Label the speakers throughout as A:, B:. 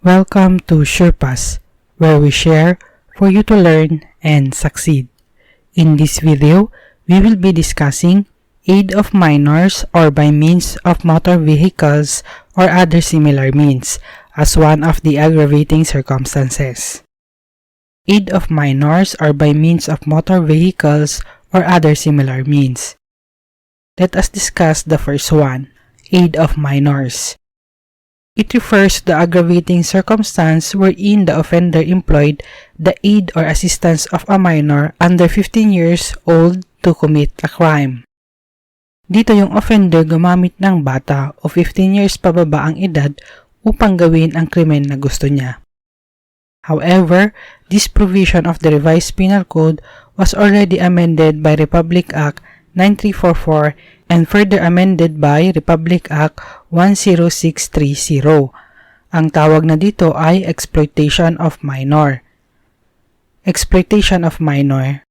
A: Welcome to SurePass, where we share for you to learn and succeed. In this video, we will be discussing aid of minors or by means of motor vehicles or other similar means as one of the aggravating circumstances. Aid of minors or by means of motor vehicles or other similar means. Let us discuss the first one, aid of minors. It refers to the aggravating circumstance wherein the offender employed the aid or assistance of a minor under 15 years old to commit a crime. Dito yung offender gumamit ng bata o 15 years pababa ang edad upang gawin ang krimen na gusto niya. However, this provision of the Revised Penal Code was already amended by Republic Act 9344 and further amended by Republic Act 10630. Ang tawag na dito ay exploitation of minor. Exploitation of minor.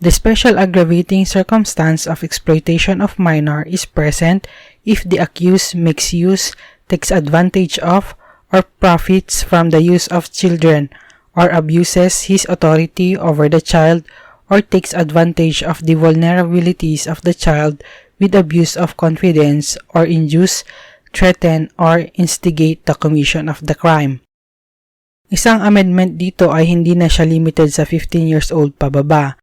A: The special aggravating circumstance of exploitation of minor is present if the accused makes use, takes advantage of, or profits from the use of children, or abuses his authority over the child, or takes advantage of the vulnerabilities of the child with abuse of confidence or induce, threaten, or instigate the commission of the crime. Isang amendment dito ay hindi na siya limited sa 15 years old pababa.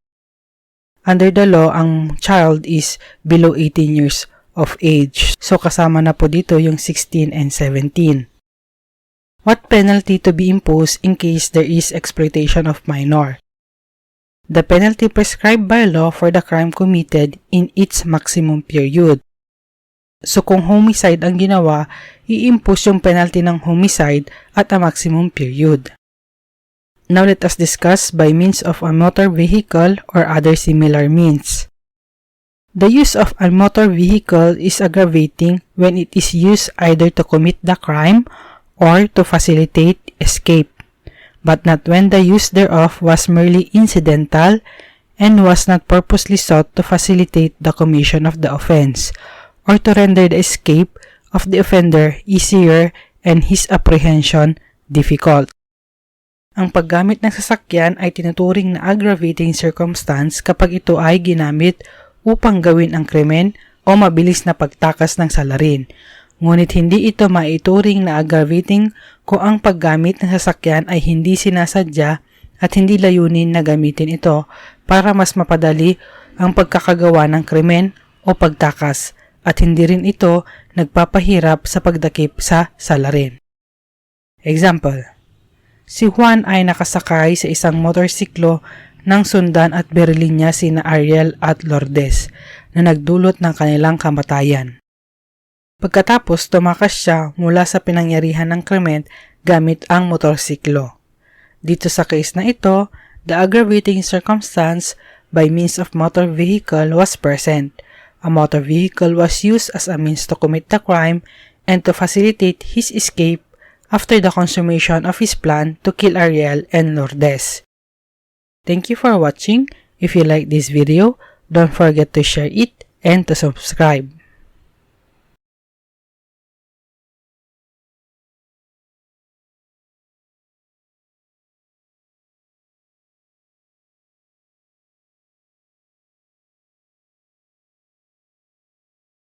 A: Under the law, ang child is below 18 years of age. So kasama na po dito yung 16 and 17. What penalty to be imposed in case there is exploitation of minor? The penalty prescribed by law for the crime committed in its maximum period. So kung homicide ang ginawa, i-impose yung penalty ng homicide at a maximum period. Now let us discuss by means of a motor vehicle or other similar means. The use of a motor vehicle is aggravating when it is used either to commit the crime or to facilitate escape, but not when the use thereof was merely incidental and was not purposely sought to facilitate the commission of the offense, or to render the escape of the offender easier and his apprehension difficult. Ang paggamit ng sasakyan ay tinuturing na aggravating circumstance kapag ito ay ginamit upang gawin ang krimen o mabilis na pagtakas ng salarin. Ngunit hindi ito maituring na aggravating kung ang paggamit ng sasakyan ay hindi sinasadya at hindi layunin na gamitin ito para mas mapadali ang pagkakagawa ng krimen o pagtakas at hindi rin ito nagpapahirap sa pagdakip sa salarin. Example, si Juan ay nakasakay sa isang motorsiklo nang sundan at berilin niya sina Ariel at Lourdes na nagdulot ng kanilang kamatayan. Pagkatapos, tumakas siya mula sa pinangyarihan ng krimen gamit ang motorsiklo. Dito sa case na ito, the aggravating circumstance by means of motor vehicle was present. A motor vehicle was used as a means to commit the crime and to facilitate his escape after the consummation of his plan to kill Ariel and Lourdes. Thank you for watching. If you like this video, don't forget to share it and to subscribe.